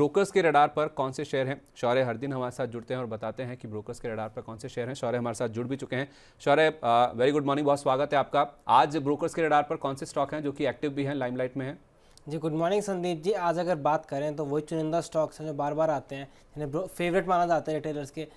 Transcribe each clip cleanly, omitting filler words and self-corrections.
Brokers के radar पर कौन से शेयर हैं। शौर्य हर दिन हमारे साथ जुड़ते हैं और बताते हैं कि ब्रोकर्स के रडार पर कौन से शेयर हैं। शौर्य हमारे साथ जुड़ भी चुके हैं। शौर्य, वेरी गुड मॉर्निंग, बहुत स्वागत है आपका। आज ब्रोकर्स के रडार पर कौन से स्टॉक हैं जो कि एक्टिव भी हैं, लाइमलाइट में हैं? जी गुड मॉर्निंग संदीप जी। आज अगर बात करें तो वही चुनिंदा स्टॉक्स हैं जो बार बार आते हैं, जिन्हें फेवरेट माना जाता है रिटेलर्स के,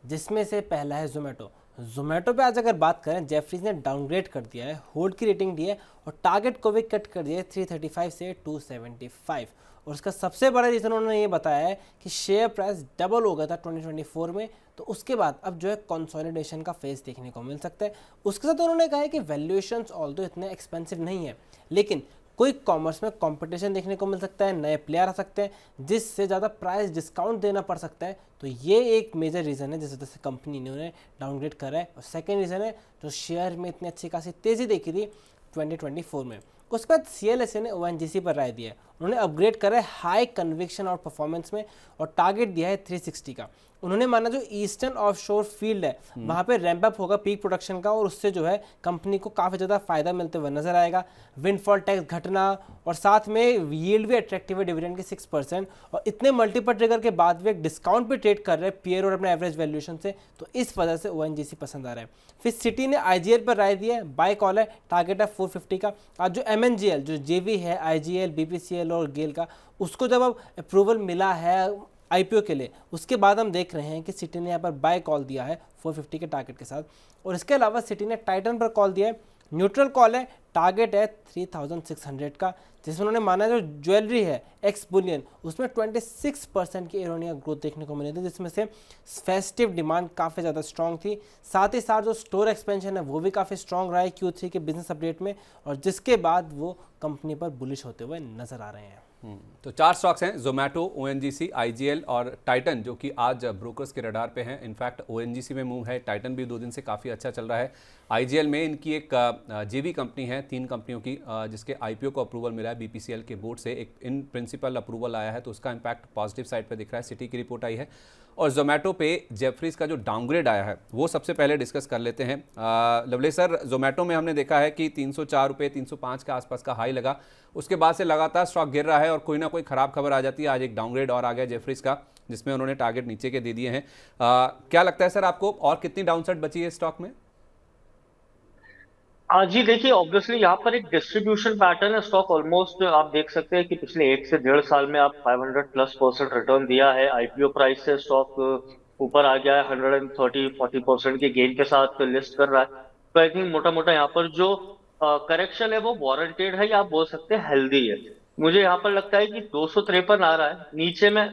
जिसमें से पहला है जोमेटो। जोमेटो पे आज अगर बात करें, जेफरीज ने डाउनग्रेड कर दिया है, होल्ड की रेटिंग दी है और टारगेट को भी कट कर दिया है 335 से 275। और उसका सबसे बड़ा रीज़न उन्होंने ये बताया है कि शेयर प्राइस डबल हो गया था 2024 में, तो उसके बाद अब जो है कंसोलिडेशन का फेज देखने को मिल सकता है। उसके साथ उन्होंने कहा है कि वैल्यूएशंस ऑल्दो इतने एक्सपेंसिव नहीं है, लेकिन कोई कॉमर्स में कंपटीशन देखने को मिल सकता है, नए प्लेयर आ सकते हैं जिससे ज़्यादा प्राइस डिस्काउंट देना पड़ सकता है। तो ये एक मेजर रीज़न है जिस वजह से कंपनी ने उन्हें डाउनग्रेड करा है। और सेकेंड रीज़न है जो शेयर में इतनी अच्छी खासी तेज़ी देखी थी 2024 में। उसके बाद CLSA ने ONGC पर राय दिया है, उन्होंने अपग्रेड करा है हाई कन्विक्शन और परफॉर्मेंस में और टारगेट दिया है 360 का। उन्होंने माना जो ईस्टर्न ऑफशोर फील्ड है वहाँ पे रैंप अप होगा पीक प्रोडक्शन का और उससे जो है कंपनी को काफ़ी ज़्यादा फायदा मिलते हुए नजर आएगा। विंडफॉल टैक्स घटना और साथ में यील्ड भी अट्रैक्टिव है डिविडेंड के 6% और इतने मल्टीपल ट्रिगर के बाद भी एक डिस्काउंट भी ट्रेड कर रहे हैं पीयर और अपने एवरेज वैल्यूएशन से, तो इस वजह से ONGC पसंद आ रहा है। फिर सिटी ने IGL पर राय दी है, बाय कॉल है, टारगेट है 450 का। आज जो MNGL जो JV है IGL BPCL और गेल का, उसको जब अब अप्रूवल मिला है IPO के लिए, उसके बाद हम देख रहे हैं कि सिटी ने यहाँ पर बाय कॉल दिया है 450 के टारगेट के साथ। और इसके अलावा सिटी ने टाइटन पर कॉल दिया है, न्यूट्रल कॉल है, टारगेट है 3600 का, जिसमें उन्होंने माना जो ज्वेलरी है एक्स बुलियन उसमें 26% की ईयर ग्रोथ देखने को मिली थी, जिसमें से फेस्टिव डिमांड काफ़ी ज़्यादा स्ट्रॉन्ग थी। साथ ही साथ जो स्टोर एक्सपेंशन है वो भी काफ़ी स्ट्रॉन्ग रहा है Q3 के बिजनेस अपडेट में, और जिसके बाद वो कंपनी पर बुलिश होते हुए नजर आ रहे हैं। तो 4 स्टॉक्स हैं, जोमेटो, ONGC, IGL और टाइटन, जो कि आज ब्रोकर्स के रडार पे हैं। इनफैक्ट ONGC में मूव है, टाइटन भी 2 दिन से काफ़ी अच्छा चल रहा है। IGL में इनकी एक JV कंपनी है 3 कंपनियों की, जिसके IPO को अप्रूवल मिला है BPCL के बोर्ड से, एक इन प्रिंसिपल अप्रूवल आया है, तो उसका इम्पैक्ट पॉजिटिव साइड पर दिख रहा है। सिटी की रिपोर्ट आई है। और जोमेटो पे जेफरीज का जो डाउनग्रेड आया है वो सबसे पहले डिस्कस कर लेते हैं। लवली सर, जोमेटो में हमने देखा है कि 304 रुपये 305 के आसपास का हाई लगा, उसके बाद से लगातार स्टॉक गिर रहा है और कोई ना कोई खराब खबर आ जाती है। आज एक डाउनग्रेड और आ गया जेफरीज का, जिसमें उन्होंने टारगेट नीचे के दे दिए हैं। क्या लगता है सर आपको, और कितनी डाउनसाइड बची है स्टॉक में? जी देखिए, ऑब्वियसली यहाँ पर एक डिस्ट्रीब्यूशन पैटर्न है। स्टॉक ऑलमोस्ट आप देख सकते हैं कि पिछले 1 से 1.5 साल में आप 500+ % रिटर्न दिया है। IPO प्राइस से स्टॉक ऊपर आ गया है, 130-40% के गेन के साथ लिस्ट कर रहा है। तो आई थिंक मोटा मोटा यहाँ पर जो करेक्शन है वो वारंटेड है, या आप बोल सकते हैं हेल्दी है। मुझे यहाँ पर लगता है कि 253 आ रहा है नीचे में,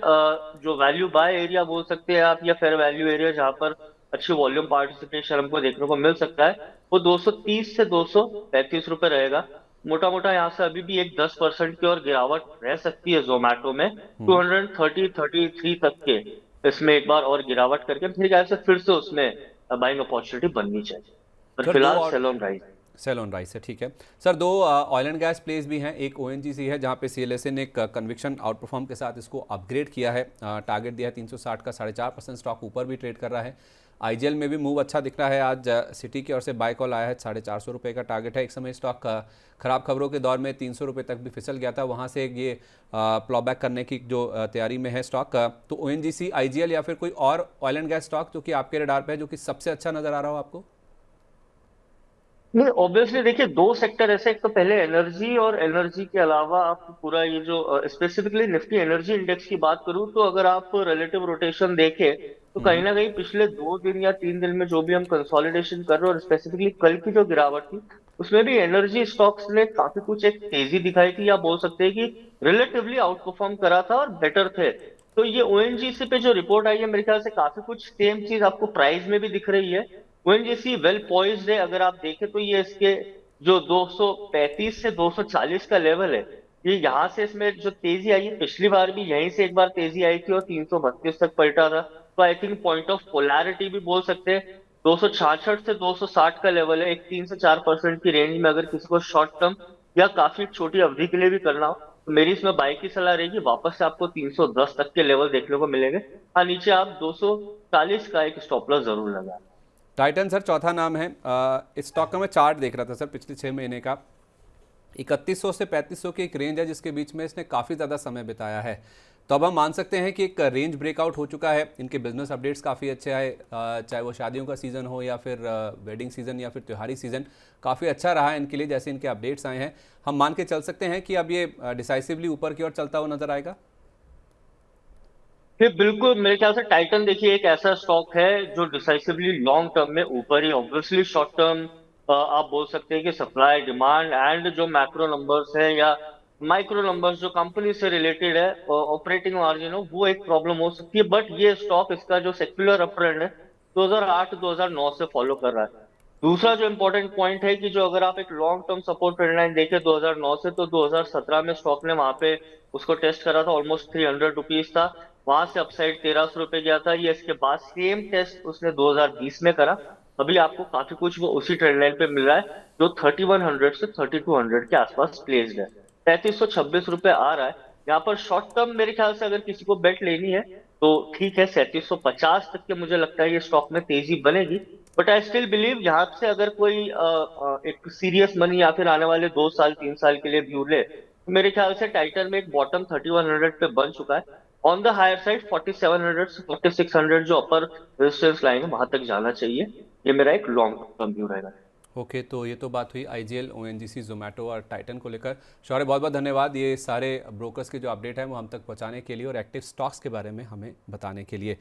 जो वैल्यू बाय एरिया बोल सकते हैं आप, या फेयर वैल्यू एरिया जहाँ पर अच्छी वॉल्यूम पार्टिसिपेशन हमको देखने को मिल सकता है, वो 230 से 235 रुपए रहेगा। मोटा मोटा यहाँ से अभी भी एक 10% की और गिरावट रह सकती है जोमेटो में, 233 तक के। इसमें एक बार और गिरावट करके मेरे ख्याल से फिर से उसमें बाइंग अपॉर्चुनिटी बननी चाहिए, पर सर, फिलहाल sell on rise. Sell on rise है, ठीक है sir. 2 oil and gas plays भी हैं, एक ONGC है जहां पे CLSA ने एक कन्विक्शन आउट परफॉर्म के साथ इसको अपग्रेड किया है, टारगेट दिया है 360 का, 4.5% स्टॉक ऊपर भी ट्रेड कर रहा है। IGL में भी मूव अच्छा दिख रहा है, आज सिटी की ओर से बाय कॉल आया है, 450 रुपये का टारगेट है। एक समय स्टॉक खराब खबरों के दौर में 300 रुपये तक भी फिसल गया था, वहाँ से ये प्लॉबैक करने की जो तैयारी में है स्टॉक। तो ONGC, IGL या फिर कोई और ऑयल एंड गैस स्टॉक जो कि आपके रडार पे है, जो कि सबसे अच्छा नजर आ रहा हो आपको? नहीं, ऑब्वियसली देखिए, 2 सेक्टर ऐसे, एक तो पहले एनर्जी, और एनर्जी के अलावा आप पूरा ये जो स्पेसिफिकली निफ्टी एनर्जी इंडेक्स की बात करूं, तो अगर आप रिलेटिव रोटेशन देखें तो कहीं ना कहीं पिछले 2 दिन या 3 दिन में जो भी हम कंसोलिडेशन कर रहे हैं, और स्पेसिफिकली कल की जो गिरावट थी उसमें भी एनर्जी स्टॉक्स ने काफी कुछ एक तेजी दिखाई थी, या बोल सकते हैं कि रिलेटिवली आउट परफॉर्म करा था और बेटर थे। तो ये ONGC पे जो रिपोर्ट आई है, मेरे ख्याल से काफी कुछ सेम चीज आपको प्राइस में भी दिख रही है। ONGC वेल पॉइज्ड है, अगर आप देखें तो ये इसके जो 235 से 240 का लेवल है, ये यहाँ से इसमें जो तेजी आई है, पिछली बार भी यहीं से एक बार तेजी आई थी और 332 तक पलटा था। तो I think point of polarity भी बोल सकते हैं, 266 से 260 का लेवल है। एक 3 से 4% की रेंज में अगर किसी को शॉर्ट टर्म या काफी छोटी अवधि के लिए भी करना हो, तो मेरी इसमें बाय की सलाह रहेगी। वापस से आपको 310 तक के लेवल देखने को मिलेंगे। हाँ, नीचे आप 240 का एक स्टॉप लॉस जरूर लगा। टाइटन सर चौथा नाम है। इस स्टॉक का मैं चार्ट देख रहा था सर पिछले 6 महीने का, 3100 से 3500 की एक रेंज है जिसके बीच में इसने काफ़ी ज़्यादा समय बिताया है। तो अब हम मान सकते हैं कि एक रेंज ब्रेकआउट हो चुका है। इनके बिजनेस अपडेट्स काफ़ी अच्छे आए, चाहे वो शादियों का सीज़न हो या फिर वेडिंग सीज़न या फिर त्योहारी सीज़न, काफ़ी अच्छा रहा है इनके लिए जैसे इनके अपडेट्स आए हैं। हम मान के चल सकते हैं कि अब ये डिसाइसिवली ऊपर की ओर चलता हुआ नजर आएगा। फिर बिल्कुल मेरे ख्याल से टाइटन देखिए एक ऐसा स्टॉक है जो डिसाइसिवली लॉन्ग टर्म में ऊपर ही, ऑब्वियसली शॉर्ट टर्म आप बोल सकते हैं कि सप्लाई डिमांड एंड जो मैक्रो नंबर्स है या माइक्रो नंबर्स जो कंपनी से रिलेटेड है, ऑपरेटिंग मार्जिन हो, वो एक प्रॉब्लम हो सकती है। बट ये स्टॉक इसका जो सेक्युलर अपट्रेंड है 2008-2009 से फॉलो कर रहा है। दूसरा जो इम्पोर्टेंट पॉइंट है कि जो अगर आप एक long term support trend line देखें 2009 से, तो 2017 में स्टॉक ने वहां पे उसको टेस्ट करा था, ऑलमोस्ट ₹300 था। वहां से अपसाइड ₹1300 गया था। ये इसके बाद सेम टेस्ट उसने 2020 में करा। अभी आपको काफी कुछ वो उसी ट्रेंड लाइन पे मिल रहा है जो 3100 से 3200 के आसपास प्लेस्ड है। ₹3326 आ रहा है। यहाँ पर शॉर्ट टर्म मेरे ख्याल से अगर किसी को बेट लेनी है तो ठीक है, 3750 तक के मुझे लगता है ये स्टॉक में तेजी बनेगी। बट आई स्टिल बिलीव यहाँ से अगर कोई एक सीरियस मनी या फिर आने वाले 2 साल 3 साल के लिए व्यू ले, तो मेरे ख्याल से टाइटन में एक बॉटम 3100 पे बन चुका है। ऑन द हायर साइड 4700 से 4600 जो अपर रेजिस्टेंस लाइन है वहां तक जाना चाहिए। ये मेरा एक लॉन्ग टर्म व्यू रहेगा। ओके, तो ये तो बात हुई आईजीएल, ओएनजीसी, जोमेटो और टाइटन को लेकर। शौर्य, बहुत बहुत धन्यवाद ये सारे ब्रोकर्स के जो अपडेट है वो हम तक पहुंचाने के लिए और एक्टिव स्टॉक्स के बारे में हमें बताने के लिए।